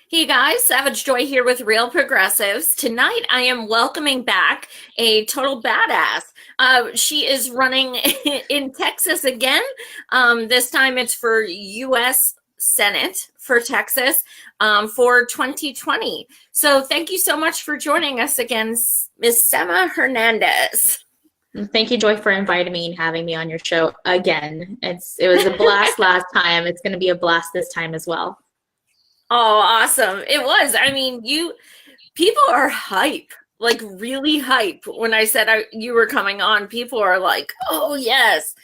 Hey guys, Savage Joy here with Real Progressives. Tonight I am welcoming back a total badass. She is running in Texas again. This time it's for U.S. Senate for Texas for 2020. So thank you so much for joining us again, Ms. Sema Hernandez. Thank you, Joy, for inviting me and having me on your show again. It was a blast last time. It's going to be a blast this time as well. Oh, awesome. It was. I mean, people are hype, like really hype. When I said you were coming on, people are like, "Oh, yes."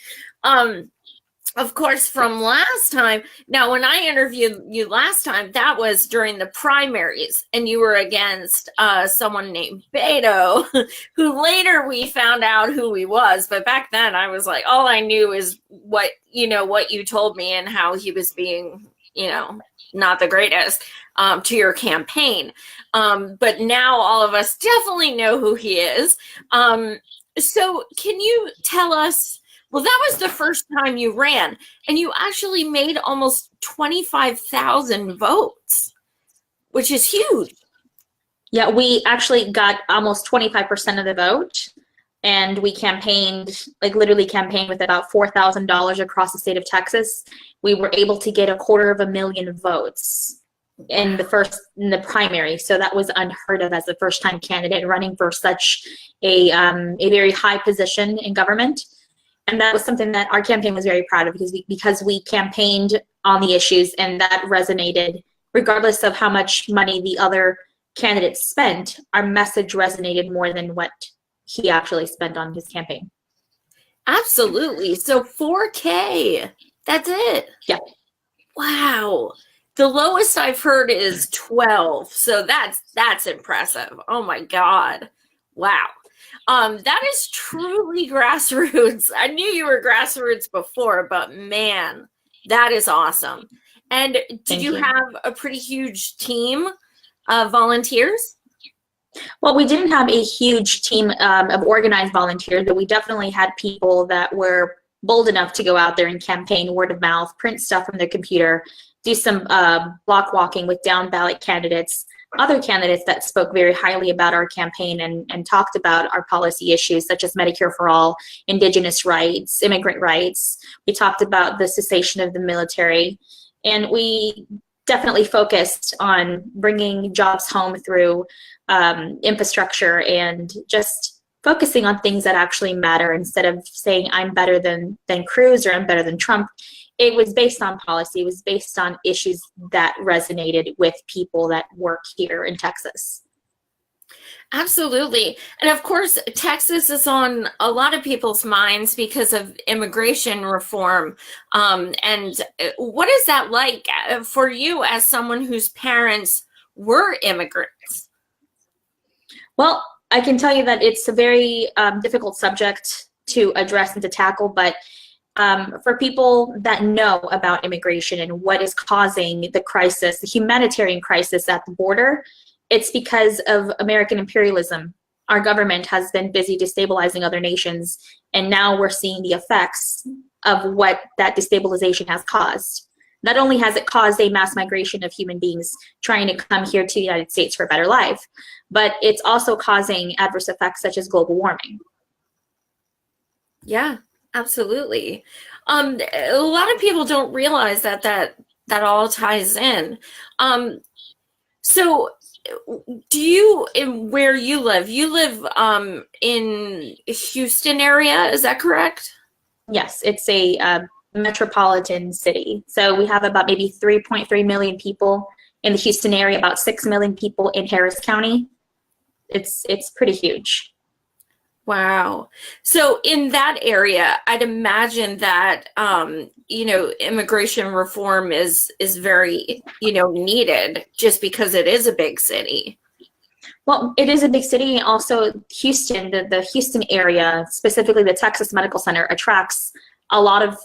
Of course, from last time. Now, when I interviewed you last time, that was during the primaries, and you were against someone named Beto, who later we found out who he was. But back then, I was like, all I knew is what you told me and how he was being, not the greatest to your campaign. But now all of us definitely know who he is. So can you tell us, well, that was the first time you ran, and you actually made almost 25,000 votes, which is huge. Yeah, we actually got almost 25% of the vote, and we campaigned, literally campaigned with about $4,000 across the state of Texas. We were able to get 250,000 votes in the primary. So that was unheard of as a first-time candidate running for such a very high position in government. And that was something that our campaign was very proud of because we campaigned on the issues, and that resonated regardless of how much money the other candidates spent. Our message resonated more than what he actually spent on his campaign. Absolutely. So 4K, that's it. Yeah. Wow. The lowest I've heard is 12. So that's impressive. Oh my God. Wow. That is truly grassroots. I knew you were grassroots before, but man, that is awesome. And did you have a pretty huge team of volunteers? Well, we didn't have a huge team of organized volunteers, but we definitely had people that were bold enough to go out there and campaign word of mouth, print stuff from their computer, do some block walking with down ballot candidates, other candidates that spoke very highly about our campaign and talked about our policy issues such as Medicare for all, Indigenous rights, immigrant rights. We talked about the cessation of the military, and we definitely focused on bringing jobs home through infrastructure and just focusing on things that actually matter instead of saying I'm better than Cruz or I'm better than Trump. It was based on policy. It was based on issues that resonated with people that work here in Texas. Absolutely. And of course, Texas is on a lot of people's minds because of immigration reform. And what is that like for you as someone whose parents were immigrants? Well, I can tell you that it's a very difficult subject to address and to tackle, but for people that know about immigration and what is causing the crisis, the humanitarian crisis at the border, it's because of American imperialism. Our government has been busy destabilizing other nations, and now we're seeing the effects of what that destabilization has caused. Not only has it caused a mass migration of human beings trying to come here to the United States for a better life, but it's also causing adverse effects such as global warming. Yeah, absolutely. A lot of people don't realize that all ties in. So where you live in Houston area, is that correct? Yes, it's a metropolitan city. So we have about maybe 3.3 million people in the Houston area, about 6 million people in Harris County. It's pretty huge. Wow. So in that area, I'd imagine that immigration reform is very needed just because it is a big city. Well, it is a big city. Also, Houston, the Houston area, specifically the Texas Medical Center, attracts a lot of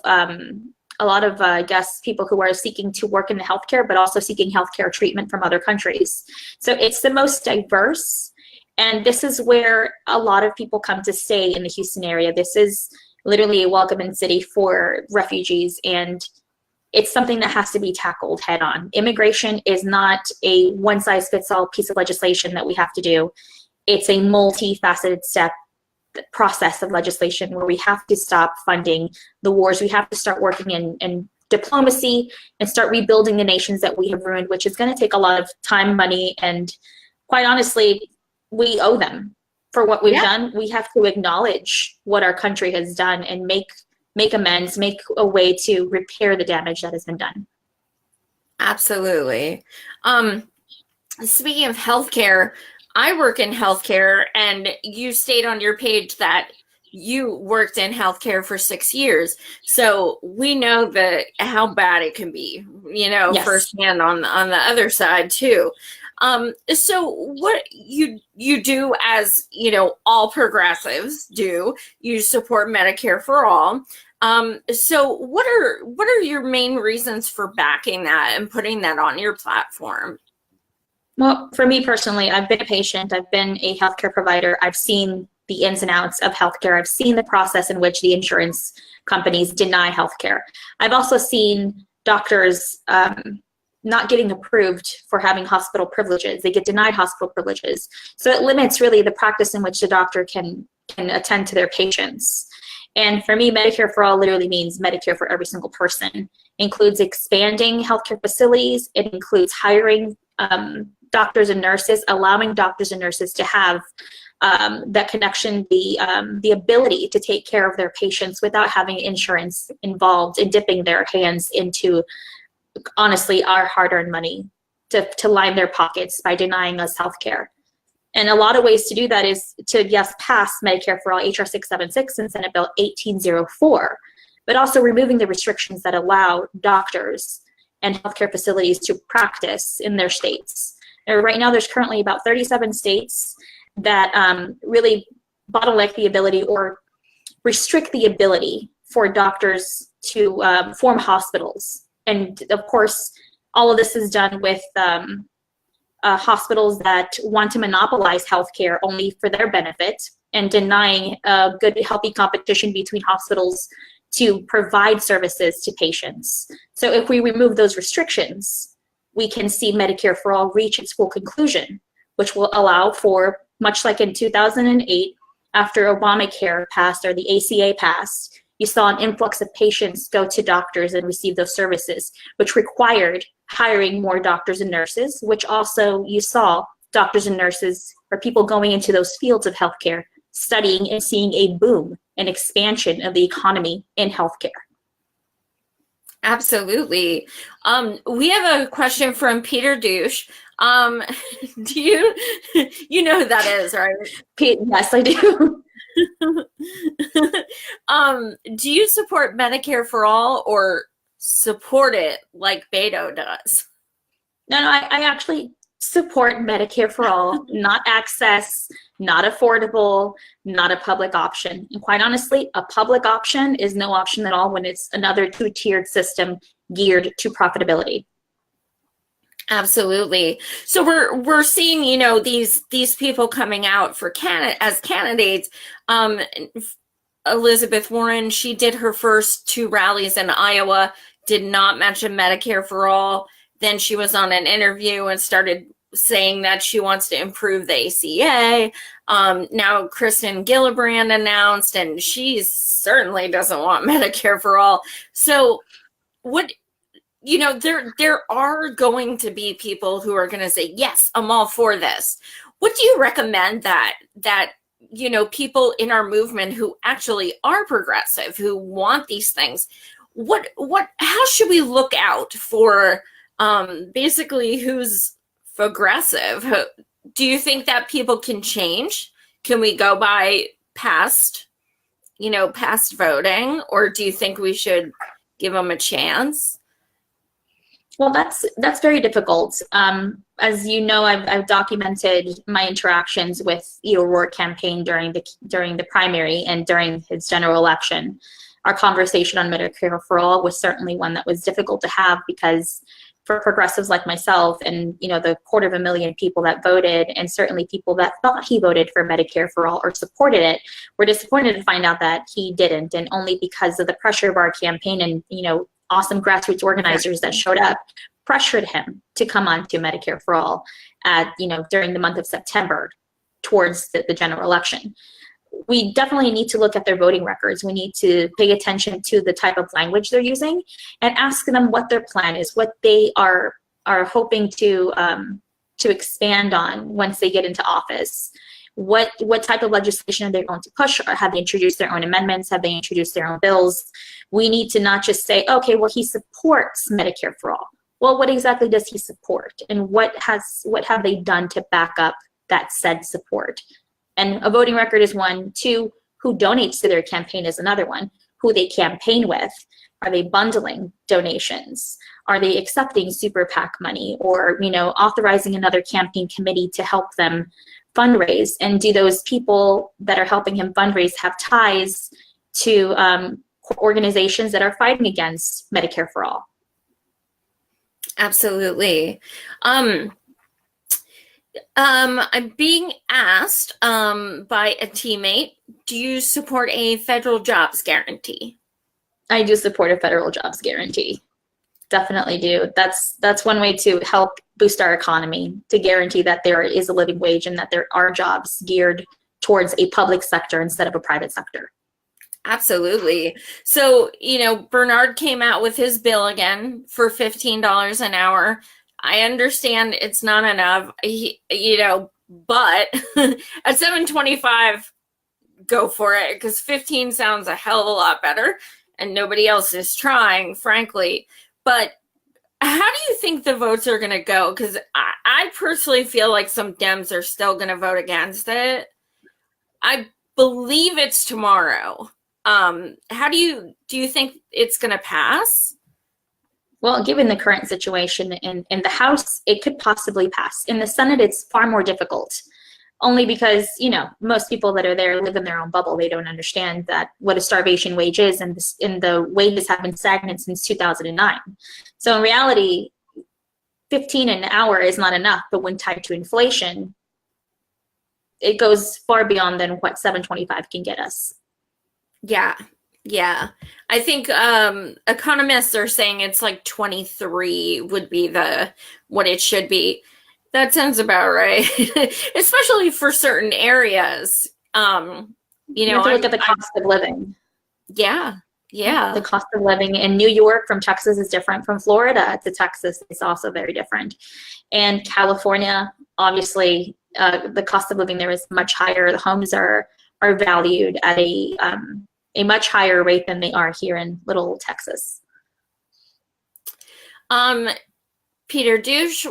I guess people who are seeking to work in the healthcare, but also seeking healthcare treatment from other countries. So it's the most diverse. And this is where a lot of people come to stay in the Houston area. This is literally a welcoming city for refugees, and it's something that has to be tackled head on. Immigration is not a one-size-fits-all piece of legislation that we have to do. It's a multifaceted process of legislation where we have to stop funding the wars. We have to start working in diplomacy and start rebuilding the nations that we have ruined, which is going to take a lot of time, money, and quite honestly, we owe them for what we've done. We have to acknowledge what our country has done and make amends, make a way to repair the damage that has been done. Absolutely. Speaking of healthcare, I work in healthcare, and you state on your page that you worked in healthcare for 6 years. So we know how bad it can be, Yes. firsthand on the other side too. So what you do, as all progressives do, you support Medicare for all. So what are your main reasons for backing that and putting that on your platform? Well, for me personally, I've been a patient, I've been a healthcare provider, I've seen the ins and outs of healthcare, I've seen the process in which the insurance companies deny healthcare. I've also seen doctors not getting approved for having hospital privileges. They get denied hospital privileges. So it limits really the practice in which the doctor can attend to their patients. And for me, Medicare for all literally means Medicare for every single person. It includes expanding healthcare facilities. It includes hiring doctors and nurses, allowing doctors and nurses to have that connection, the ability to take care of their patients without having insurance involved and dipping their hands into, honestly, our hard-earned money to line their pockets by denying us health care. And a lot of ways to do that is to, yes, pass Medicare for All, HR 676 and Senate Bill 1804, but also removing the restrictions that allow doctors and healthcare facilities to practice in their states. Right now, there's currently about 37 states that really bottleneck the ability or restrict the ability for doctors to form hospitals. And of course, all of this is done with hospitals that want to monopolize healthcare only for their benefit and denying good, healthy competition between hospitals to provide services to patients. So if we remove those restrictions, we can see Medicare for All reach its full conclusion, which will allow for, much like in 2008, after Obamacare passed or the ACA passed, you saw an influx of patients go to doctors and receive those services, which required hiring more doctors and nurses, which also you saw doctors and nurses or people going into those fields of healthcare, studying and seeing a boom and expansion of the economy in healthcare. Absolutely. We have a question from Peter Douche. Do you know who that is, right? Yes, I do. Do you support Medicare for all or support it like Beto does? No, I actually support Medicare for all, not access, not affordable, not a public option. And quite honestly, a public option is no option at all when it's another two-tiered system geared to profitability. Absolutely. So we're seeing, these people coming out for as candidates. Elizabeth Warren, she did her first 2 rallies in Iowa, did not mention Medicare for all. Then she was on an interview and started saying that she wants to improve the ACA. Now Kristen Gillibrand announced, and she certainly doesn't want Medicare for all. So there are going to be people who are going to say, yes, I'm all for this. What do you recommend that people in our movement who actually are progressive, who want these things, how should we look out for basically who's progressive? Do you think that people can change? Can we go by past voting, or do you think we should give them a chance? Well, that's very difficult. As you know, I've documented my interactions with O'Rourke campaign during the primary and during his general election. Our conversation on Medicare for all was certainly one that was difficult to have, because for progressives like myself and the 250,000 people that voted, and certainly people that thought he voted for Medicare for all or supported it, were disappointed to find out that he didn't, and only because of the pressure of our campaign and awesome grassroots organizers that showed up, pressured him to come on to Medicare for All at, during the month of September towards the general election. We definitely need to look at their voting records. We need to pay attention to the type of language they're using and ask them what their plan is, what they are hoping to expand on once they get into office. What type of legislation are they going to push? Or have they introduced their own amendments? Have they introduced their own bills? We need to not just say, okay, well, he supports Medicare for All. Well, what exactly does he support? And what have they done to back up that said support? And a voting record is one. Two, who donates to their campaign is another one. Who they campaign with. Are they bundling donations? Are they accepting super PAC money, or authorizing another campaign committee to help them fundraise? And do those people that are helping him fundraise have ties to organizations that are fighting against Medicare for All? Absolutely. I'm being asked by a teammate, do you support a federal jobs guarantee? I do support a federal jobs guarantee. Definitely do. That's one way to help boost our economy, to guarantee that there is a living wage and that there are jobs geared towards a public sector instead of a private sector. Absolutely. So, Bernard came out with his bill again for $15 an hour. I understand it's not enough, but at $7.25, go for it, because 15 sounds a hell of a lot better, and nobody else is trying, frankly. But how do you think the votes are going to go? Because I personally feel like some Dems are still going to vote against it. I believe it's tomorrow. How do you think it's going to pass? Well, given the current situation in the House, it could possibly pass. In the Senate, it's far more difficult, only because, most people that are there live in their own bubble. They don't understand that what a starvation wage is, and the wages have been stagnant since 2009. So in reality, 15 an hour is not enough, but when tied to inflation, it goes far beyond than what $7.25 can get us. Yeah. I think economists are saying it's like 23 would be what it should be. That sounds about right, especially for certain areas. You have to look at the cost of living. Yeah. The cost of living in New York from Texas is different from Florida to Texas. It's also very different. And California, obviously, the cost of living there is much higher. The homes are valued at a much higher rate than they are here in little Texas. Peter Douche,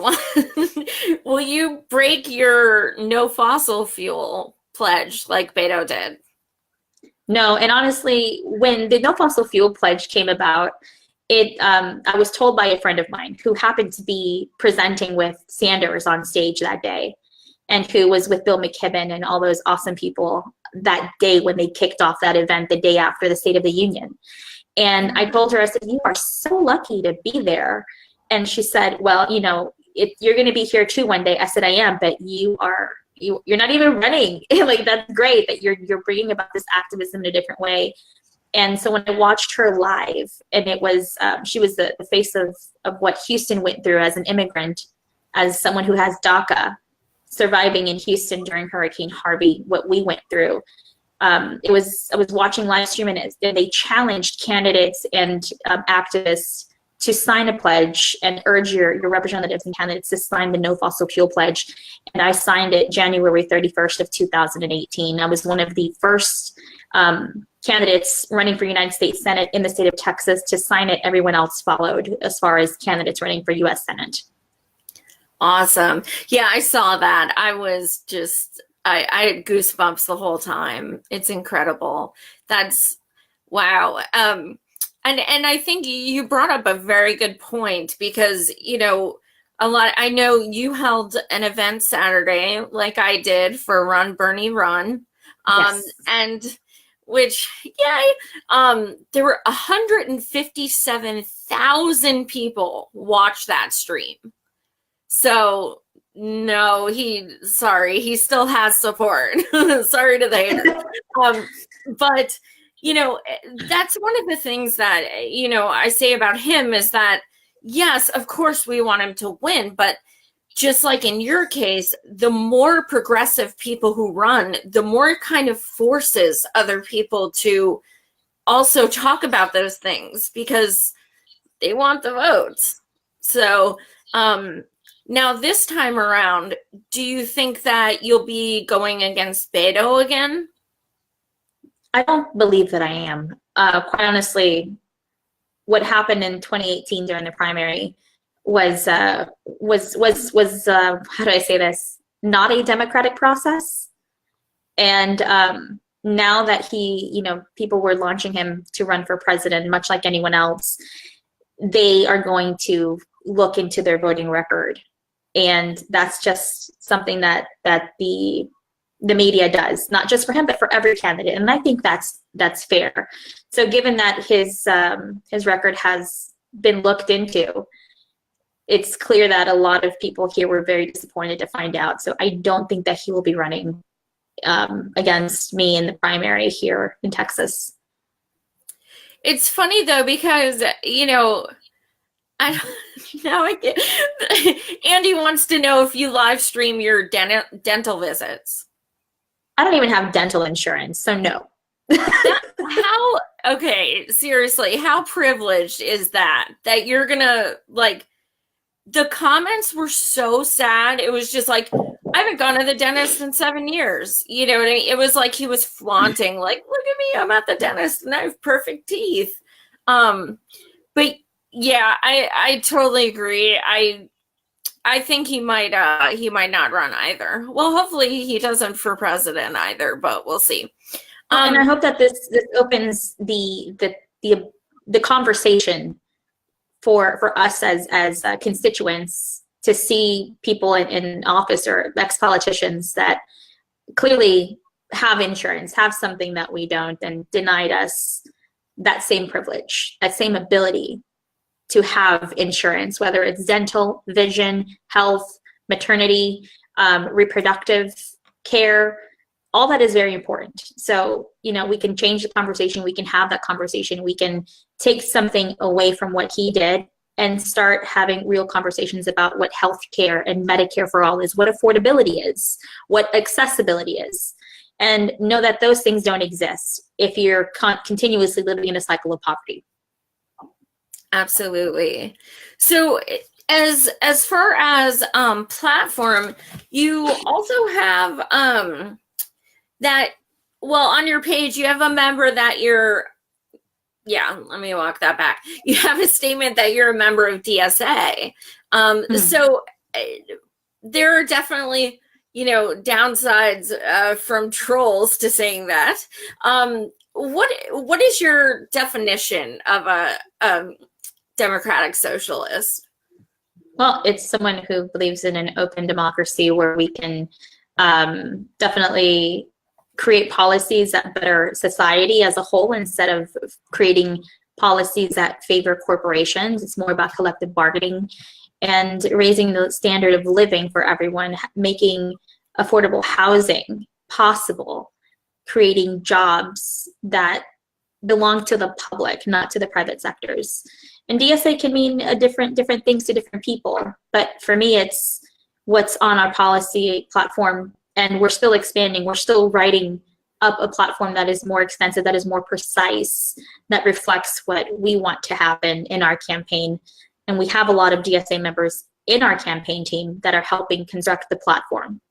will you break your no fossil fuel pledge like Beto did? No, and honestly, when the no fossil fuel pledge came about, I was told by a friend of mine who happened to be presenting with Sanders on stage that day, and who was with Bill McKibben and all those awesome people that day when they kicked off that event the day after the State of the Union. And I told her, I said, you are so lucky to be there. And she said, well, you're going to be here too one day. I said, I am, but you're not even running. Like, that's great that you're bringing about this activism in a different way. And so when I watched her live, and it was, she was the face of what Houston went through as an immigrant, as someone who has DACA, surviving in Houston during Hurricane Harvey, what we went through. I was watching live stream, and they challenged candidates and activists to sign a pledge and urge your representatives and candidates to sign the no fossil fuel pledge. And I signed it January 31st of 2018. I was one of the first candidates running for United States Senate in the state of Texas to sign it. Everyone else followed as far as candidates running for U.S. Senate. Awesome. Yeah, I saw that. I had goosebumps the whole time. It's incredible. That's wow. And I think you brought up a very good point, because, I know you held an event Saturday like I did for Run Bernie Run. Yes. And which, yay, there were 157,000 people watch that stream. So no, he still has support. Sorry to the haters. But that's one of the things that, I say about him is that, yes, of course we want him to win, but just like in your case, the more progressive people who run, the more it kind of forces other people to also talk about those things because they want the votes. So now this time around, do you think that you'll be going against Beto again? I don't believe that I am. Quite honestly, what happened in 2018 during the primary was how do I say this? Not a democratic process. And now that people were launching him to run for president, much like anyone else, they are going to look into their voting record. And that's just something that the media does, not just for him, but for every candidate. And I think that's fair. So given that his record has been looked into, it's clear that a lot of people here were very disappointed to find out. So I don't think that he will be running against me in the primary here in Texas. It's funny though, because, Andy wants to know if you live stream your dental visits. I don't even have dental insurance, so no. Okay, seriously, how privileged is that you're gonna, like, the comments were so sad. It was just like, I haven't gone to the dentist in 7 years. You know what I mean? It was like he was flaunting, like, look at me, I'm at the dentist and I have perfect teeth. But yeah, I totally agree. I think he might not run either. Well, hopefully he doesn't for president either, but we'll see. And I hope that this opens the conversation for us as constituents to see people in office or ex-politicians that clearly have insurance, have something that we don't, and denied us that same privilege, that same ability to have insurance, whether it's dental, vision, health, maternity, reproductive care. All that is very important. So, we can change the conversation. We can have that conversation. We can take something away from what he did and start having real conversations about what healthcare and Medicare for all is, what affordability is, what accessibility is, and know that those things don't exist if you're continuously living in a cycle of poverty. Absolutely. So as far as platform, you also have that, well, on your page, you have a member that let me walk that back. You have a statement that you're a member of DSA. So there are definitely, downsides from trolls to saying that. What is your definition of a democratic socialist? Well, it's someone who believes in an open democracy where we can definitely create policies that better society as a whole instead of creating policies that favor corporations. It's more about collective bargaining and raising the standard of living for everyone, making affordable housing possible, creating jobs that belong to the public, not to the private sectors. And DSA can mean different things to different people. But for me, it's what's on our policy platform. And we're still expanding. We're still writing up a platform that is more extensive, that is more precise, that reflects what we want to happen in our campaign. And we have a lot of DSA members in our campaign team that are helping construct the platform.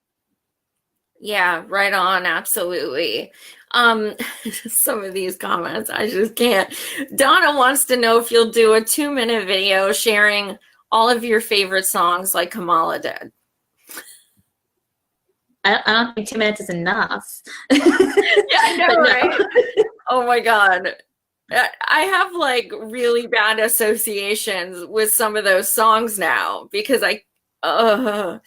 Yeah, right on. Absolutely. Some of these comments, I just can't. Donna wants to know if you'll do a 2-minute video sharing all of your favorite songs like Kamala did. I don't think 2 minutes is enough. Yeah, I know, right? Oh my God. I have like really bad associations with some of those songs now because so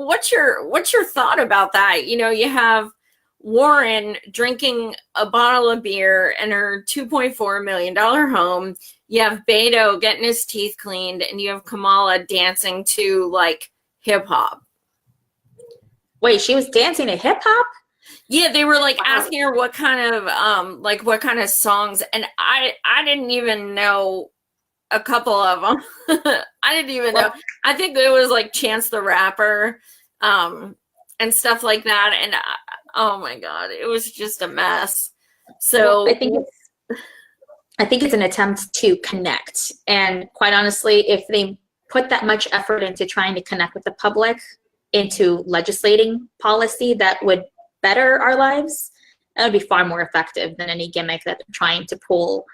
what's your thought about that? You have Warren drinking a bottle of beer in her $2.4 million home. You have Beto getting his teeth cleaned, and you have Kamala dancing to like hip hop. Wait, she was dancing to hip hop? Yeah, they were like Wow. asking her what kind of songs, and I didn't even know a couple of them. I didn't even know. Well, I think it was like Chance the Rapper, um, and stuff like that. And oh my God, it was just a mess. well, So I think it's an attempt to connect. And quite honestly, if they put that much effort into trying to connect with the public, into legislating policy that would better our lives, that would be far more effective than any gimmick that they're trying to pull.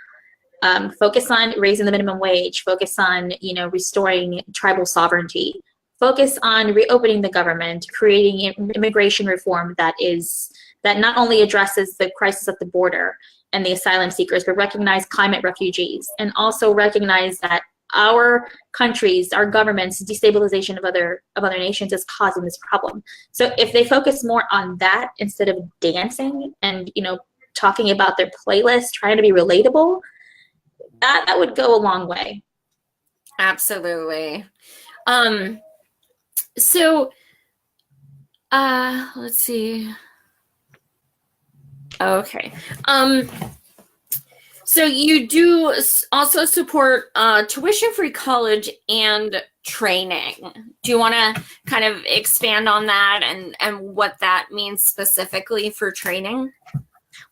Focus on raising the minimum wage, focus on, restoring tribal sovereignty, focus on reopening the government, creating immigration reform that not only addresses the crisis at the border and the asylum seekers, but recognize climate refugees, and also recognize that our countries, our governments, destabilization of other nations is causing this problem. So if they focus more on that instead of dancing and talking about their playlist, trying to be relatable, that would go a long way. absolutely. Um, so let's see. Okay. So you do also support tuition-free college and training. Do you want to kind of expand on that and what that means specifically for training?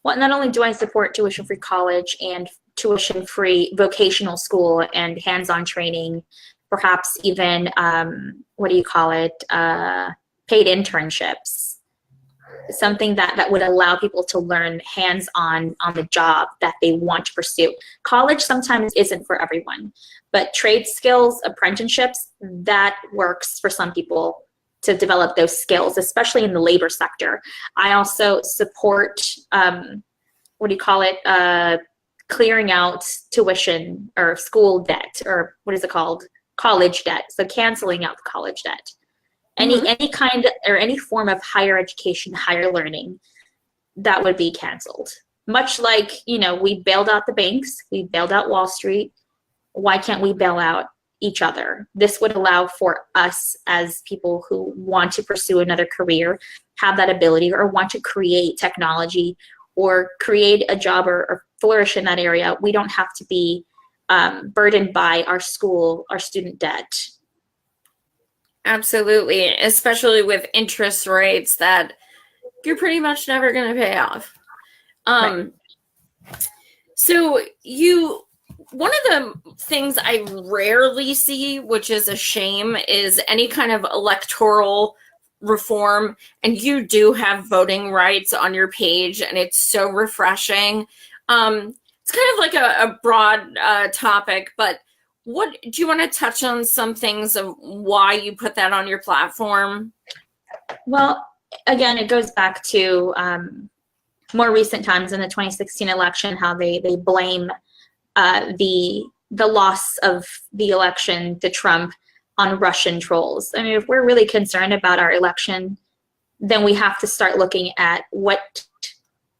Well, not only do I support tuition-free college and tuition-free vocational school and hands-on training, perhaps even paid internships, something that would allow people to learn hands-on on the job that they want to pursue. College sometimes isn't for everyone, but trade skills, apprenticeships, that works for some people to develop those skills, especially in the labor sector. I also support, clearing out tuition or school debt, or what is it called? College debt. So canceling out the college debt. Any kind or any form of higher education, higher learning, that would be canceled. Much like, we bailed out the banks, we bailed out Wall Street. Why can't we bail out each other? This would allow for us as people who want to pursue another career, have that ability, or want to create technology or create a job or flourish in that area. We don't have to be burdened by our student debt. Absolutely, especially with interest rates that you're pretty much never going to pay off. Right. So one of the things I rarely see, which is a shame, is any kind of electoral reform. And you do have voting rights on your page, and it's so refreshing. It's kind of like a broad topic, but what do you want to touch on some things of why you put that on your platform? Well, again, it goes back to more recent times in the 2016 election, how they blame the loss of the election to Trump on Russian trolls. I mean, if we're really concerned about our election, then we have to start looking at what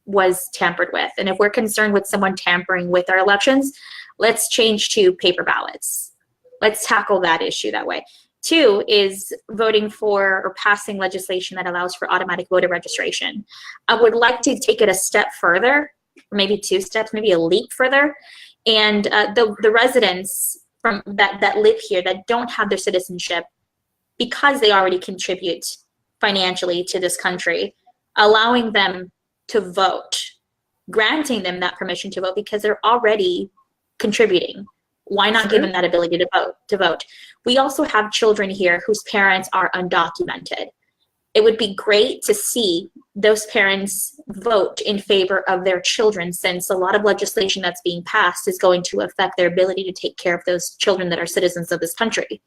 was tampered with. And if we're concerned with someone tampering with our elections, let's change to paper ballots. Let's tackle that issue that way. 2 is voting for or passing legislation that allows for automatic voter registration. I would like to take it a step further, maybe 2 steps, maybe a leap further. And the residents from that live here that don't have their citizenship, because they already contribute financially to this country, allowing them to vote, granting them that permission to vote because they're already contributing. Why not give them that ability to vote? We also have children here whose parents are undocumented. It would be great to see those parents vote in favor of their children, since a lot of legislation that's being passed is going to affect their ability to take care of those children that are citizens of this country.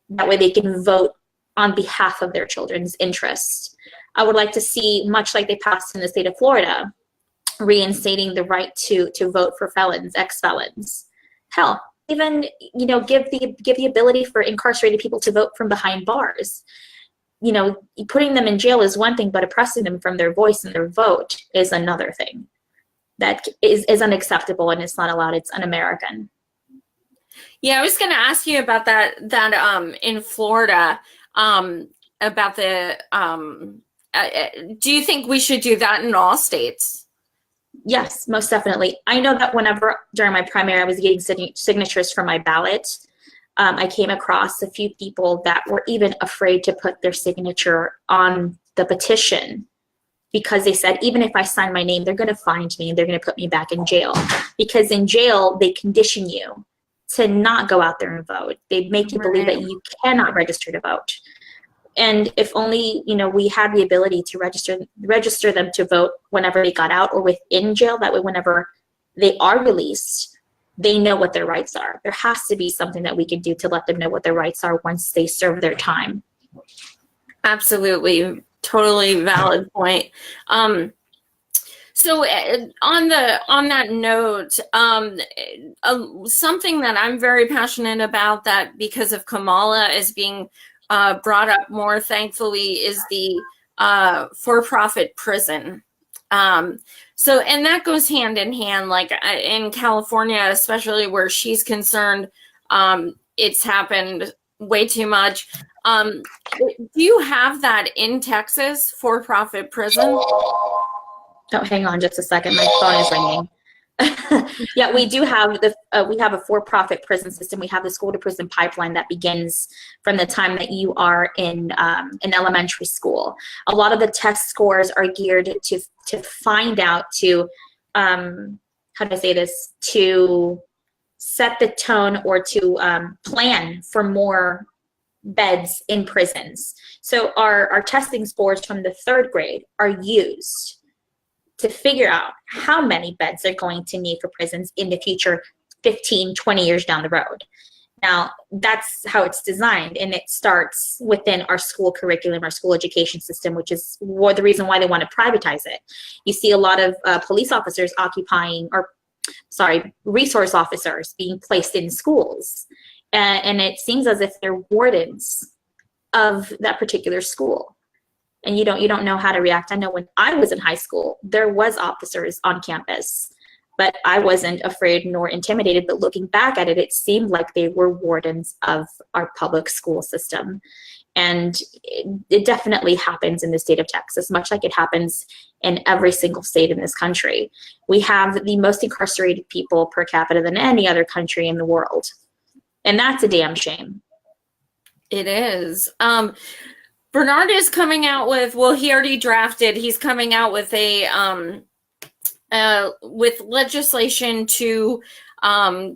That way they can vote on behalf of their children's interests. I would like to see, much like they passed in the state of Florida, reinstating the right to vote for felons, ex-felons. Hell, even give the ability for incarcerated people to vote from behind bars. Putting them in jail is one thing, but oppressing them from their voice and their vote is another thing. That is unacceptable, and it's not allowed. It's un-American. Yeah, I was going to ask you about that in Florida, about the do you think we should do that in all states? Yes, most definitely. I know that whenever during my primary I was getting signatures for my ballot, I came across a few people that were even afraid to put their signature on the petition because they said, even if I sign my name, they're going to find me and they're going to put me back in jail. Because in jail, they condition you to not go out there and vote. They make you believe that you cannot register to vote. And if only, we had the ability to register them to vote whenever they got out or within jail, that way whenever they are released, they know what their rights are. There has to be something that we can do to let them know what their rights are once they serve their time. Absolutely. Totally valid point. So on that note, something that I'm very passionate about that because of Kamala is being brought up more, thankfully, is the for-profit prison. So, and that goes hand in hand, like in California, especially where she's concerned, it's happened way too much. Do you have that in Texas, for-profit prison? Oh, hang on just a second. My phone is ringing. Yeah, we do have we have a for-profit prison system. We have the school to prison pipeline that begins from the time that you are in elementary school. A lot of the test scores are geared to find out how do I say this, to set the tone or to plan for more beds in prisons. So our testing scores from the 3rd grade are used to figure out how many beds they're going to need for prisons in the future 15, 20 years down the road. Now, that's how it's designed, and it starts within our school curriculum, our school education system, which is the reason why they want to privatize it. You see a lot of police officers resource officers being placed in schools, and it seems as if they're wardens of that particular school. And you don't know how to react. I know when I was in high school, there was officers on campus, but I wasn't afraid nor intimidated. But looking back at it, it seemed like they were wardens of our public school system. And it definitely happens in the state of Texas, much like it happens in every single state in this country. We have the most incarcerated people per capita than any other country in the world. And that's a damn shame. It is. Bernard is coming out with, well, he already drafted, he's coming out with with legislation to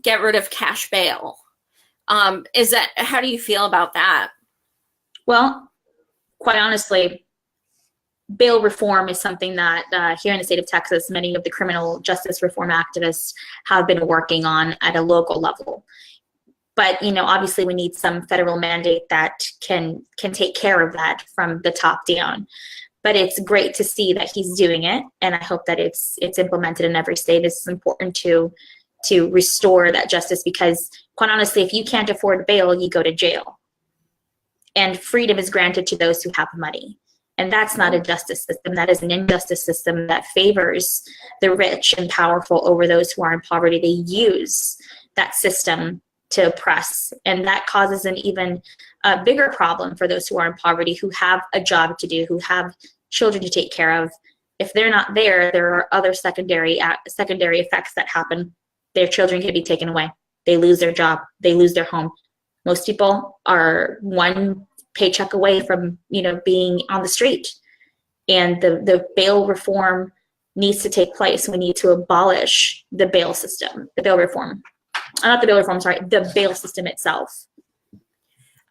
get rid of cash bail. How do you feel about that? Well, quite honestly, bail reform is something that here in the state of Texas, many of the criminal justice reform activists have been working on at a local level. But, obviously we need some federal mandate that can take care of that from the top down. But it's great to see that he's doing it, and I hope that it's implemented in every state. It's important to restore that justice, because quite honestly, if you can't afford bail, you go to jail. And freedom is granted to those who have money. And that's not a justice system. That is an injustice system that favors the rich and powerful over those who are in poverty. They use that system to oppress, and that causes an even bigger problem for those who are in poverty, who have a job to do, who have children to take care of. If they're not there, there are other secondary effects that happen. Their children can be taken away. They lose their job. They lose their home. Most people are one paycheck away from being on the street, and the bail reform needs to take place. We need to abolish the bail system, the bail reform. Not the bail reform, sorry, the bail system itself.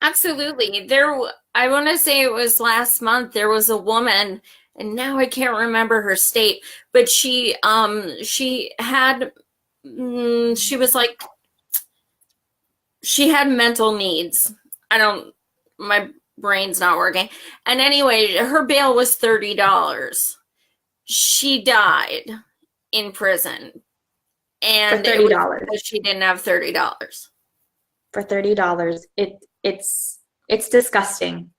Absolutely. I want to say it was last month, there was a woman, and now I can't remember her state, but she had mental needs. My brain's not working. And anyway, her bail was $30. She died in prison. And for $30. Because she didn't have $30. For $30, it's disgusting.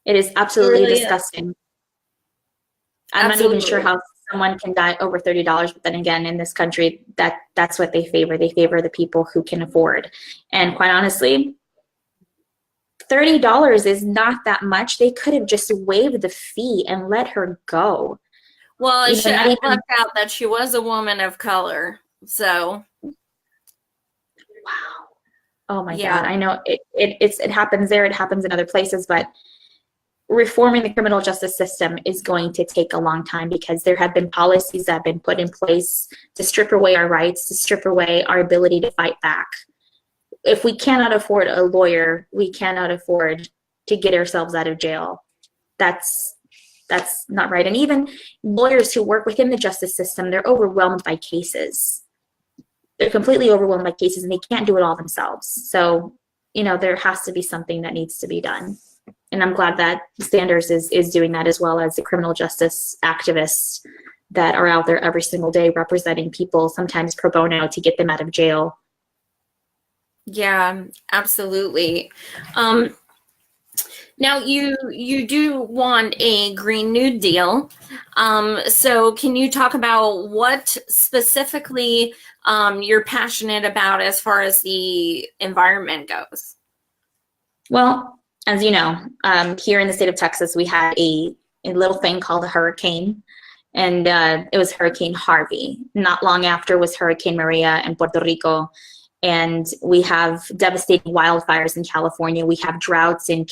It is absolutely disgusting. I'm not even sure how someone can die over $30, but then again, in this country, that's what they favor. They favor the people who can afford. And quite honestly, $30 is not that much. They could have just waived the fee and let her go. Well, You know, not I even, left out that she was a woman of color. So, wow. Oh my yeah. God. I know it happens there. It happens in other places, but reforming the criminal justice system is going to take a long time because there have been policies that have been put in place to strip away our rights, to strip away our ability to fight back. If we cannot afford a lawyer, we cannot afford to get ourselves out of jail. That's not right. And even lawyers who work within the justice system, they're overwhelmed by cases. They're completely overwhelmed by cases and they can't do it all themselves. So, you know, there has to be something that needs to be done. And I'm glad that Sanders is doing that, as well as the criminal justice activists that are out there every single day representing people, sometimes pro bono, to get them out of jail. Yeah, absolutely. Now you do want a Green New Deal. So can you talk about what specifically you're passionate about as far as the environment goes? Well, as you know, here in the state of Texas, we had a little thing called a hurricane, and it was Hurricane Harvey. Not long after was Hurricane Maria in Puerto Rico. And we have devastating wildfires in California. We have droughts in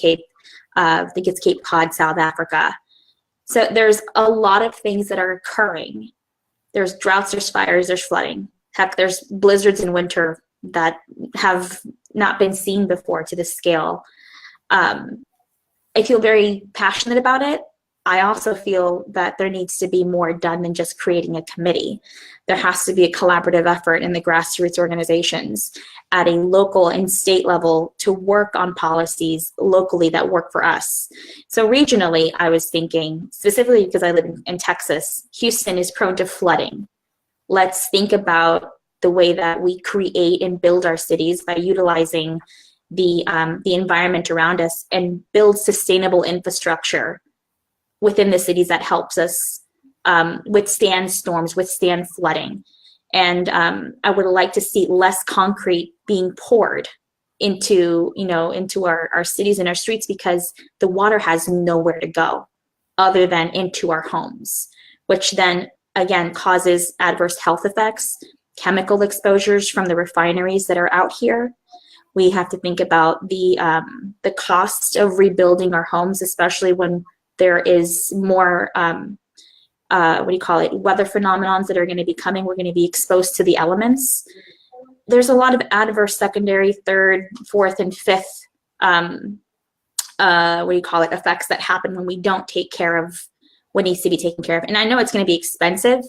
I think it's Cape Cod, South Africa. So there's a lot of things that are occurring. There's droughts, there's fires, there's flooding. Heck, there's blizzards in winter that have not been seen before to this scale. I feel very passionate about it. I also feel that there needs to be more done than just creating a committee. There has to be a collaborative effort in the grassroots organizations at a local and state level to work on policies locally that work for us. So regionally, I was thinking, specifically because I live in Texas, Houston is prone to flooding. Let's think about the way that we create and build our cities by utilizing the environment around us and build sustainable infrastructure within the cities that helps us withstand storms, withstand flooding. And I would like to see less concrete being poured into our cities and our streets, because the water has nowhere to go other than into our homes, which then again causes adverse health effects, chemical exposures from the refineries that are out here. We have to think about the cost of rebuilding our homes, especially when there is more, weather phenomenons that are going to be coming. We're going to be exposed to the elements. There's a lot of adverse secondary, third, fourth, and fifth, effects that happen when we don't take care of what needs to be taken care of. And I know it's going to be expensive,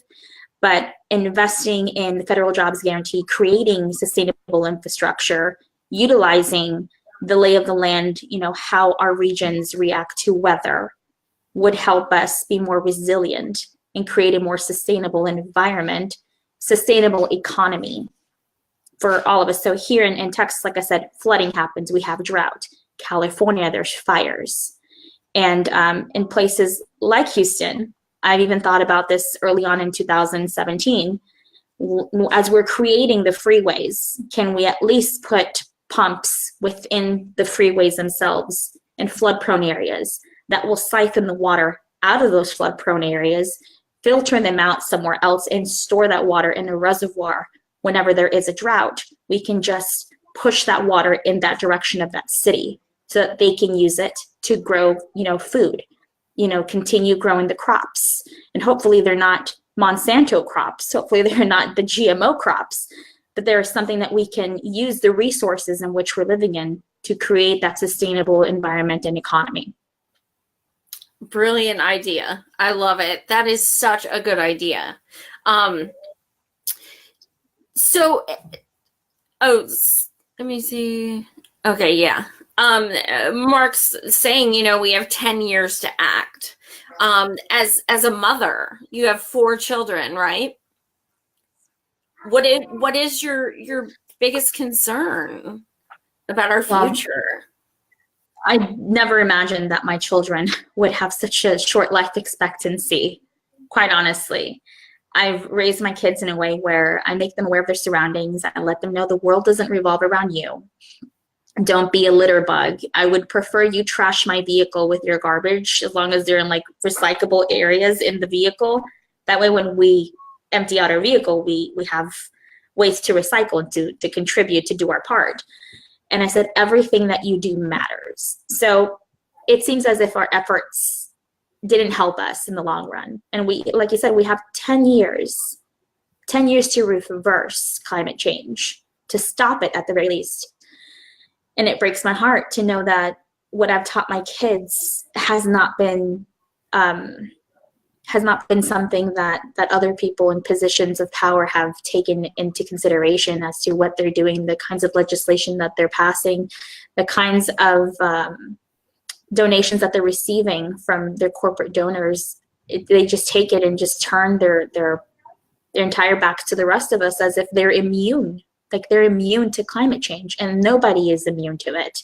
but investing in the federal jobs guarantee, creating sustainable infrastructure, utilizing the lay of the land, how our regions react to weather, would help us be more resilient and create a more sustainable environment, sustainable economy for all of us. So here in Texas, like I said, flooding happens, we have drought. California, there's fires. And in places like Houston, I've even thought about this early on in 2017, as we're creating the freeways, can we at least put pumps within the freeways themselves in flood-prone areas that will siphon the water out of those flood-prone areas, filter them out somewhere else, and store that water in a reservoir whenever there is a drought? We can just push that water in that direction of that city so that they can use it to grow, food, continue growing the crops. And hopefully they're not Monsanto crops. Hopefully they're not the GMO crops, but there's something that we can use the resources in which we're living in to create that sustainable environment and economy. Brilliant idea. I love it. That is such a good idea. Let me see. Okay, yeah. Mark's saying, we have 10 years to act. As a mother, you have 4 children, right? What is your biggest concern about our future? I never imagined that my children would have such a short life expectancy, quite honestly. I've raised my kids in a way where I make them aware of their surroundings. I let them know the world doesn't revolve around you. Don't be a litter bug. I would prefer you trash my vehicle with your garbage as long as they're in like recyclable areas in the vehicle. That way when we empty out our vehicle, we have ways to recycle and to contribute, to do our part. And I said, everything that you do matters. So it seems as if our efforts didn't help us in the long run. And we, like you said, we have 10 years to reverse climate change, to stop it at the very least. And it breaks my heart to know that what I've taught my kids has not been something that other people in positions of power have taken into consideration as to what they're doing, the kinds of legislation that they're passing, the kinds of donations that they're receiving from their corporate donors. They just take it and just turn their entire backs to the rest of us as if they're immune. Like they're immune to climate change, and nobody is immune to it.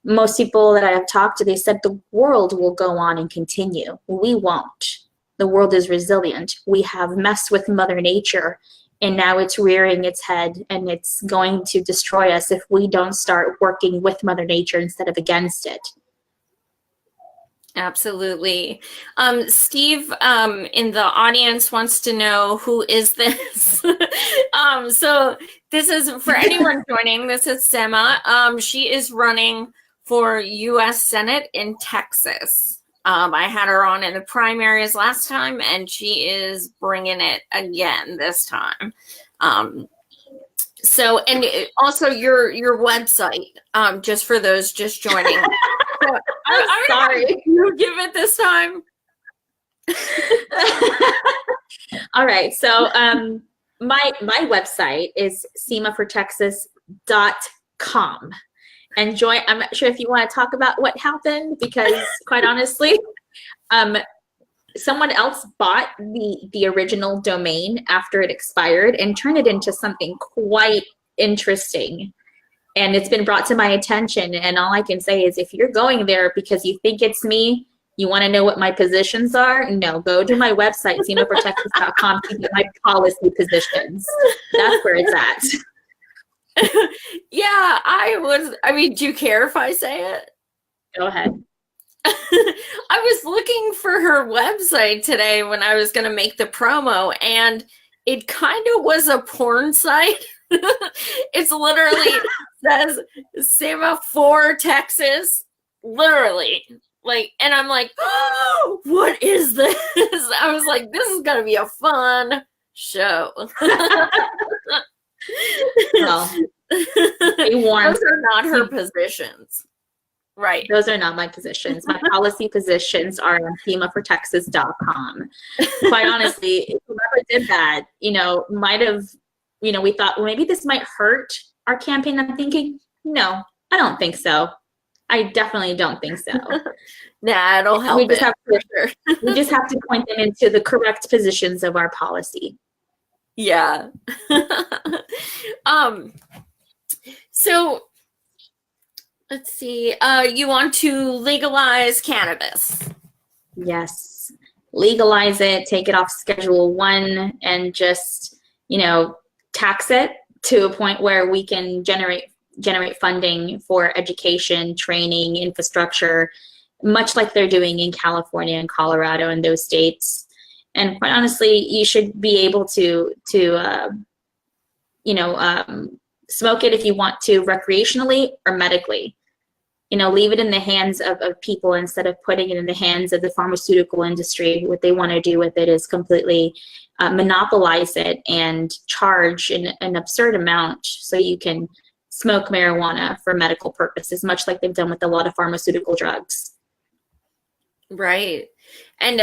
Most people that I have talked to, they said the world will go on and continue. We won't. The world is resilient. We have messed with Mother Nature, and now it's rearing its head, and it's going to destroy us if we don't start working with Mother Nature instead of against it. Absolutely. Steve in the audience wants to know, who is this? So this is, for anyone joining, this is Sema. She is running for U.S. Senate in Texas. I had her on in the primaries last time, and she is bringing it again this time. So, and also your website, just for those just joining. So, I'm sorry. You give it this time. All right. So my website is semafortexas.com. And Joy, I'm not sure if you want to talk about what happened, because quite honestly, someone else bought the original domain after it expired and turned it into something quite interesting. And it's been brought to my attention. And all I can say is, if you're going there because you think it's me, you want to know what my positions are? No, go to my website, semafortexas.com, to get my policy positions. That's where it's at. Yeah, I mean, do you care if I say it? Go ahead. I was looking for her website today when I was going to make the promo, and it kind of was a porn site. It's literally says Sema for Texas, literally. Like, and I'm like, oh, what is this? I was like, this is going to be a fun show. Well, those are not her positions. Right. Those are not my positions. My policy positions are on semafortexas.com. Quite honestly, whoever did that, might have, we thought, well, maybe this might hurt our campaign. I'm thinking, no, I don't think so. I definitely don't think so. Nah, it'll help. We just have to point them into the correct positions of our policy. Yeah. So let's see. You want to legalize cannabis? Yes. Legalize it, take it off Schedule 1, and just, tax it to a point where we can generate funding for education, training, infrastructure, much like they're doing in California and Colorado and those states. And quite honestly, you should be able to smoke it if you want to, recreationally or medically. Leave it in the hands of people instead of putting it in the hands of the pharmaceutical industry. What they want to do with it is completely monopolize it and charge an absurd amount so you can smoke marijuana for medical purposes, much like they've done with a lot of pharmaceutical drugs. Right. And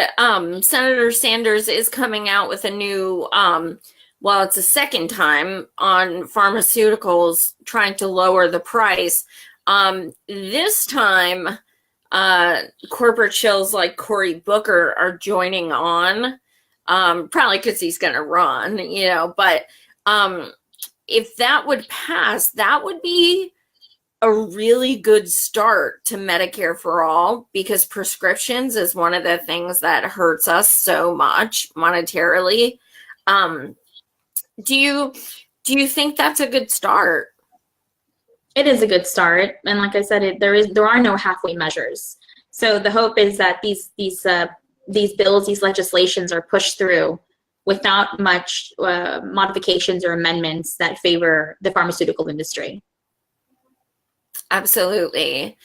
Senator Sanders is coming out with a new, it's a second time on pharmaceuticals, trying to lower the price. This time, corporate shills like Cory Booker are joining on, probably because he's going to run, but if that would pass, that would be a really good start to Medicare for all, because prescriptions is one of the things that hurts us so much monetarily. Do you think that's a good start? It is a good start, and like I said, there are no halfway measures. So the hope is that these bills, these legislations, are pushed through without much modifications or amendments that favor the pharmaceutical industry. Absolutely.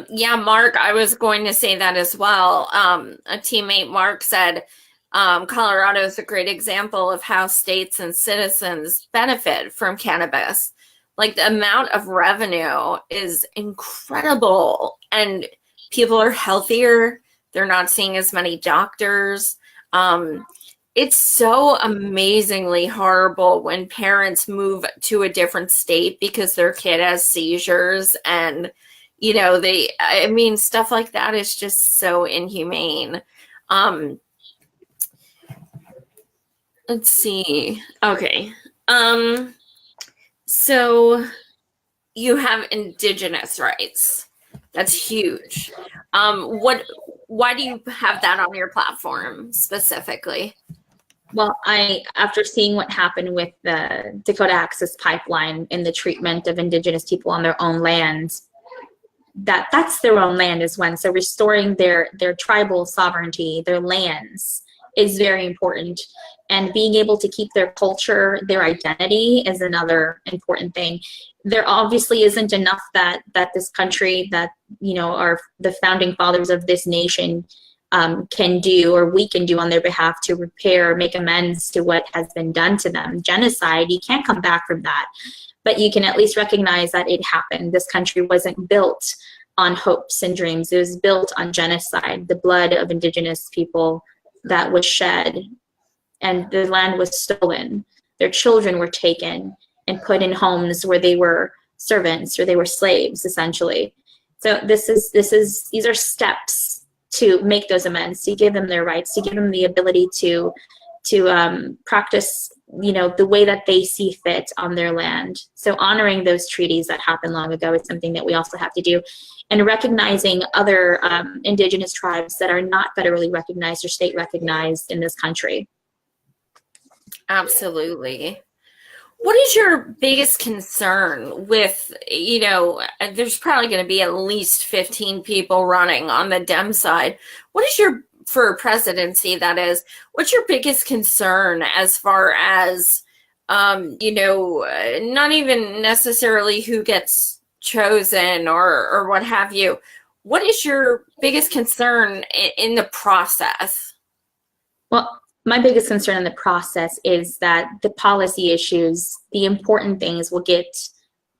Yeah, Mark, I was going to say that as well. A teammate, Mark, said Colorado is a great example of how states and citizens benefit from cannabis. Like the amount of revenue is incredible, and people are healthier. They're not seeing as many doctors. It's so amazingly horrible when parents move to a different state because their kid has seizures, and I mean, stuff like that is just so inhumane. Let's see. Okay. So you have indigenous rights. That's huge. Why do you have that on your platform specifically? Well, after seeing what happened with the Dakota Access Pipeline and the treatment of indigenous people on their own land, that's their own land as well. So restoring their tribal sovereignty, their lands, is very important. And being able to keep their culture, their identity, is another important thing. There obviously isn't enough that this country, that are the founding fathers of this nation, can do, or we can do on their behalf, to repair, make amends to what has been done to them. Genocide, you can't come back from that, but you can at least recognize that it happened. This country wasn't built on hopes and dreams. It was built on genocide, the blood of indigenous people that was shed, and the land was stolen. Their children were taken and put in homes where they were servants, or they were slaves, essentially. So these are steps to make those amends, to give them their rights, to give them the ability to practice, the way that they see fit on their land. So honoring those treaties that happened long ago is something that we also have to do, and recognizing other indigenous tribes that are not federally recognized or state recognized in this country. Absolutely. What is your biggest concern with, there's probably going to be at least 15 people running on the Dem side. What is for presidency, that is, what's your biggest concern as far as, not even necessarily who gets chosen or what have you? What is your biggest concern in the process? Well, my biggest concern in the process is that the policy issues, the important things, will get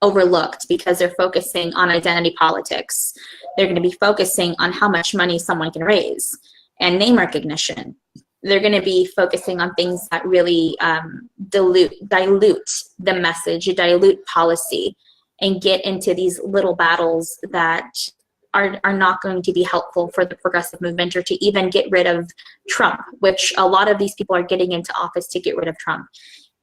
overlooked because they're focusing on identity politics. They're going to be focusing on how much money someone can raise and name recognition. They're going to be focusing on things that really dilute the message, dilute policy, and get into these little battles that are not going to be helpful for the progressive movement, or to even get rid of Trump, which a lot of these people are getting into office to get rid of Trump.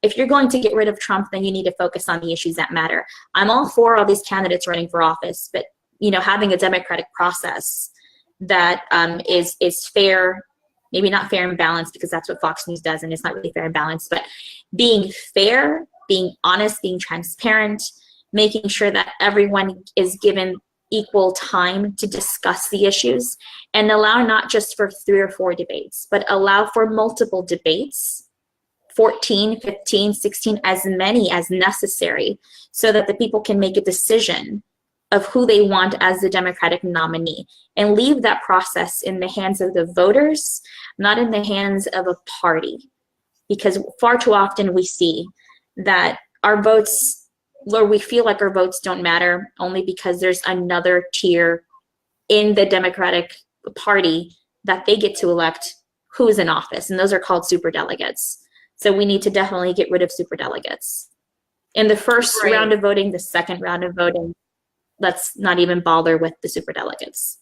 If you're going to get rid of Trump, then you need to focus on the issues that matter. I'm all for all these candidates running for office, but having a democratic process that is fair, maybe not fair and balanced, because that's what Fox News does, and it's not really fair and balanced, but being fair, being honest, being transparent, making sure that everyone is given equal time to discuss the issues, and allow not just for 3 or 4 debates, but allow for multiple debates, 14, 15, 16, as many as necessary, so that the people can make a decision of who they want as the Democratic nominee, and leave that process in the hands of the voters, not in the hands of a party. Because far too often we see that our votes, or we feel like our votes don't matter, only because there's another tier in the Democratic Party that they get to elect who is in office, and those are called superdelegates. So we need to definitely get rid of superdelegates. In the first round of voting, the second round of voting, let's not even bother with the superdelegates.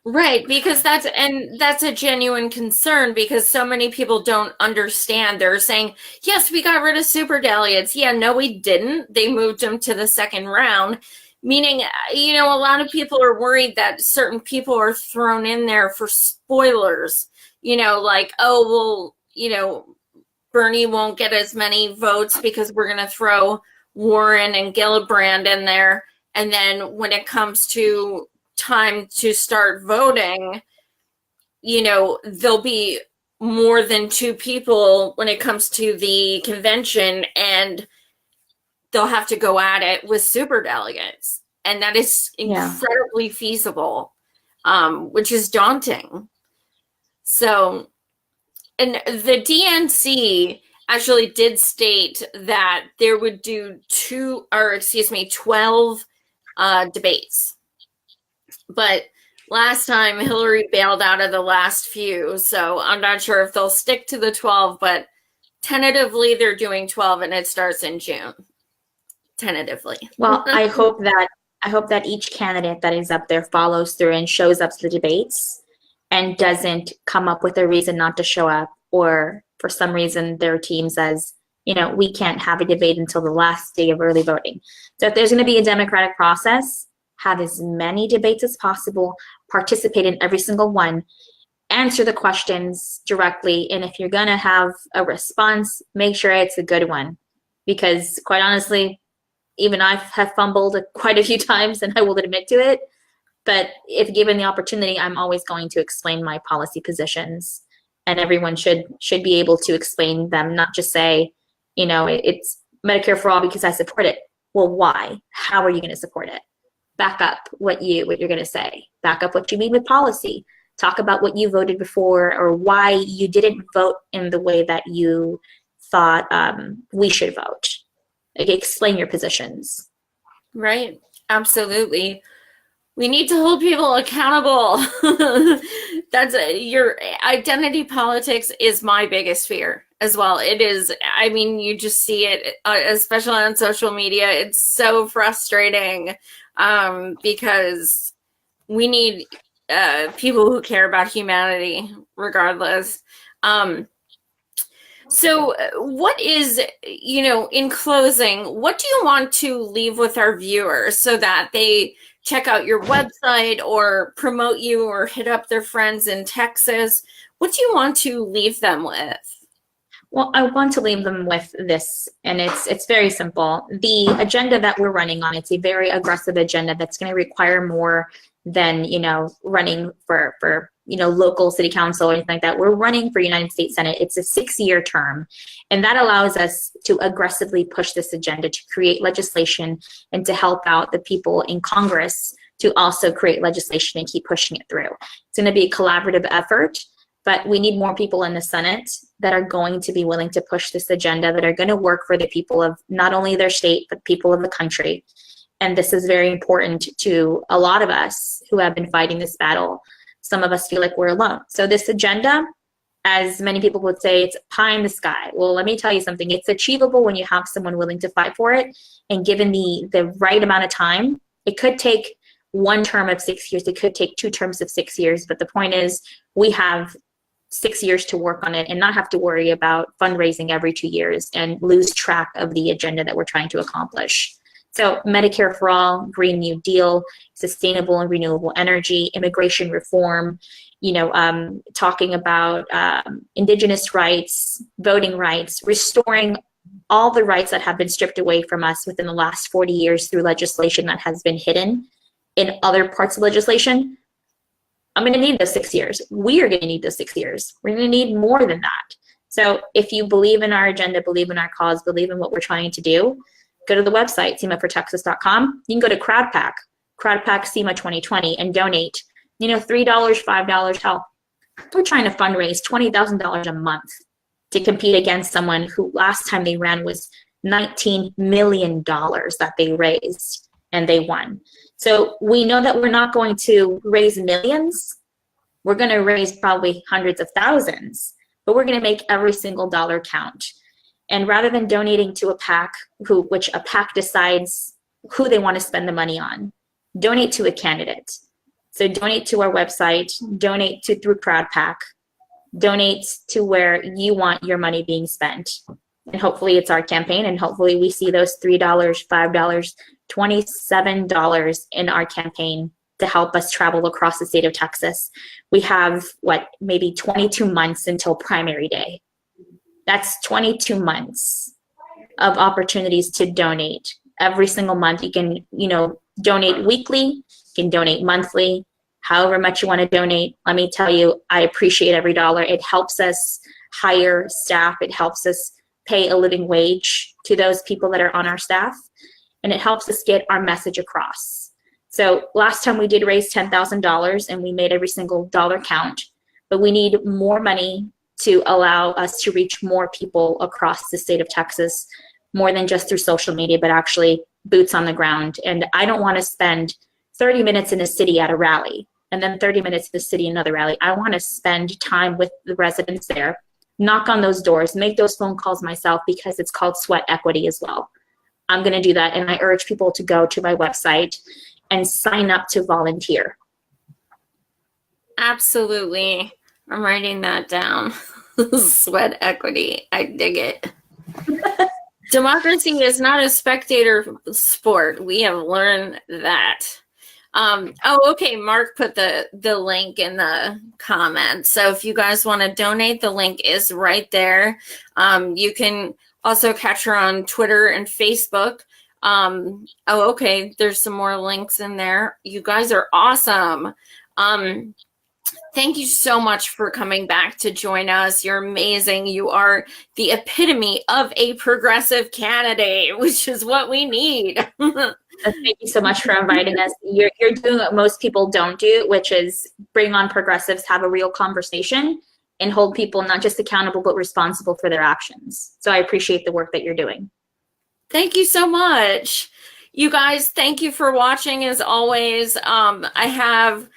Right, because that's a genuine concern, because so many people don't understand. They're saying, yes, we got rid of superdelegates. Yeah, no, we didn't. They moved them to the second round, meaning, a lot of people are worried that certain people are thrown in there for spoilers, like, oh, well, Bernie won't get as many votes because we're going to throw Warren and Gillibrand in there. And then when it comes to time to start voting, you know, there'll be more than 2 people when it comes to the convention, and they'll have to go at it with super delegates. And that is incredibly feasible, which is daunting. So, and the DNC actually did state that there would do 12 debates. But last time Hillary bailed out of the last few, so I'm not sure if they'll stick to the 12, but tentatively they're doing 12, and it starts in June. Tentatively. Well, I hope that each candidate that is up there follows through and shows up to the debates and doesn't come up with a reason not to show up, or for some reason their team says, you know, we can't have a debate until the last day of early voting. So if there's going to be a democratic process, have as many debates as possible, participate in every single one, answer the questions directly, and if you're going to have a response, make sure it's a good one. Because quite honestly, even I have fumbled quite a few times, and I will admit to it. But if given the opportunity, I'm always going to explain my policy positions, and everyone should be able to explain them, not just say, you know, it's Medicare for all because I support it. Well, why? How are you going to support it? Back up what you're going to say. Back up what you mean with policy. Talk about what you voted before, or why you didn't vote in the way that you thought we should vote. Explain your positions. Right. Absolutely. We need to hold people accountable. That's your identity politics is my biggest fear as well. It is. I mean, you just see it, especially on social media. It's so frustrating because we need people who care about humanity regardless. So what is, you know, in closing, what do you want to leave with our viewers so that they check out your website or promote you or hit up their friends in Texas? What do you want to leave them with? Well, I want to leave them with this, and it's very simple. The agenda that we're running on, it's a very aggressive agenda that's going to require more than, you know, running for you know, local city council or anything like that. We're running for United States Senate. It's a 6-year term, and that allows us to aggressively push this agenda to create legislation and to help out the people in Congress to also create legislation and keep pushing it through. It's going to be a collaborative effort, but we need more people in the Senate that are going to be willing to push this agenda, that are going to work for the people of not only their state, but people of the country. And this is very important to a lot of us who have been fighting this battle. Some of us feel like we're alone. So this agenda, as many people would say, it's pie in the sky. Well, let me tell you something. It's achievable when you have someone willing to fight for it. And given the right amount of time, it could take 1 term of 6 years. It could take 2 terms of 6 years. But the point is, we have 6 years to work on it and not have to worry about fundraising every 2 years and lose track of the agenda that we're trying to accomplish. So Medicare for all, Green New Deal, sustainable and renewable energy, immigration reform, you know, talking about indigenous rights, voting rights, restoring all the rights that have been stripped away from us within the last 40 years through legislation that has been hidden in other parts of legislation. I'm going to need those 6 years. We are going to need those 6 years. We're going to need more than that. So if you believe in our agenda, believe in our cause, believe in what we're trying to do, go to the website, semafortexas.com. You can go to CrowdPack SEMA 2020 and donate, you know, $3, $5, hell. We're trying to fundraise $20,000 a month to compete against someone who last time they ran was $19 million that they raised and they won. So we know that we're not going to raise millions. We're going to raise probably hundreds of thousands, but we're going to make every single dollar count. And rather than donating to a PAC, which a PAC decides who they want to spend the money on, donate to a candidate. So donate to our website, donate through CrowdPack, donate to where you want your money being spent. And hopefully it's our campaign, and hopefully we see those $3, $5, $27 in our campaign to help us travel across the state of Texas. We have, maybe 22 months until primary day. That's 22 months. of opportunities to donate. Every single month you can, donate weekly, you can donate monthly, however much you want to donate. Let me tell you, I appreciate every dollar. It helps us hire staff. It helps us pay a living wage to those people that are on our staff, and it helps us get our message across. So last time we did raise $10,000 and we made every single dollar count, but we need more money to allow us to reach more people across the state of Texas, more than just through social media, but actually boots on the ground. And I don't want to spend 30 minutes in a city at a rally and then 30 minutes in the city, another rally. I want to spend time with the residents there, knock on those doors, make those phone calls myself, because it's called sweat equity as well. I'm going to do that. And I urge people to go to my website and sign up to volunteer. Absolutely. I'm writing that down. Sweat equity. I dig it. Democracy is not a spectator sport. We have learned that. Okay. Mark put the link in the comments. So if you guys want to donate, the link is right there. You can also catch her on Twitter and Facebook. Okay. There's some more links in there. You guys are awesome. Thank you so much for coming back to join us. You're amazing. You are the epitome of a progressive candidate, which is what we need. Thank you so much for inviting us. You're doing what most people don't do, which is bring on progressives, have a real conversation, and hold people not just accountable, but responsible for their actions. So I appreciate the work that you're doing. Thank you so much. You guys, thank you for watching as always. I have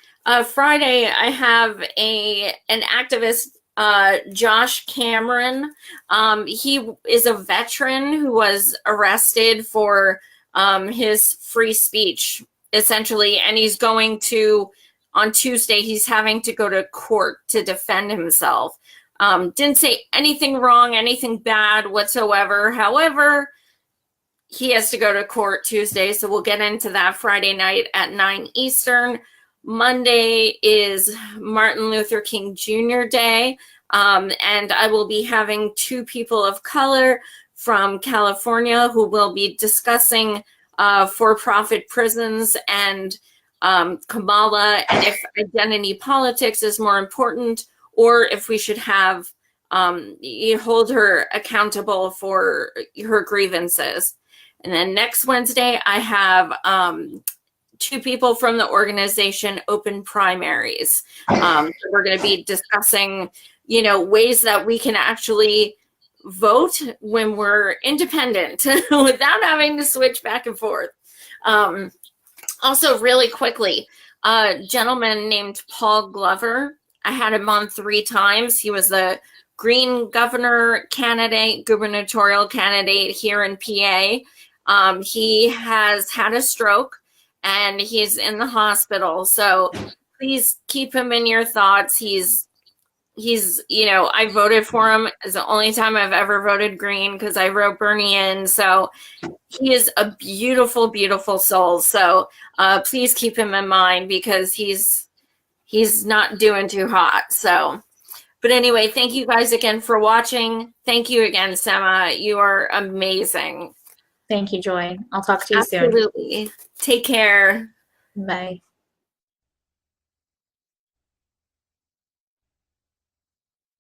Friday, I have an activist, Josh Cameron. He is a veteran who was arrested for his free speech, essentially, and he's going to, on Tuesday, he's having to go to court to defend himself. Didn't say anything wrong, anything bad whatsoever. However, he has to go to court Tuesday, so we'll get into that Friday night at 9 Eastern. Monday is Martin Luther King Jr. Day, and I will be having two people of color from California who will be discussing for-profit prisons and Kamala, and if identity politics is more important, or if we should have hold her accountable for her grievances. And then next Wednesday, I have two people from the organization Open Primaries. We're going to be discussing, ways that we can actually vote when we're independent without having to switch back and forth. Also, really quickly, a gentleman named Paul Glover. I had him on 3 times. He was the Green governor candidate, gubernatorial candidate here in PA. He has had a stroke and he's in the hospital. So please keep him in your thoughts. He's, I voted for him. It's the only time I've ever voted Green because I wrote Bernie in. So he is a beautiful, beautiful soul. So please keep him in mind because he's not doing too hot. So, but anyway, thank you guys again for watching. Thank you again, Sema. You are amazing. Thank you, Joy. I'll talk to you soon. Absolutely. Take care. Bye.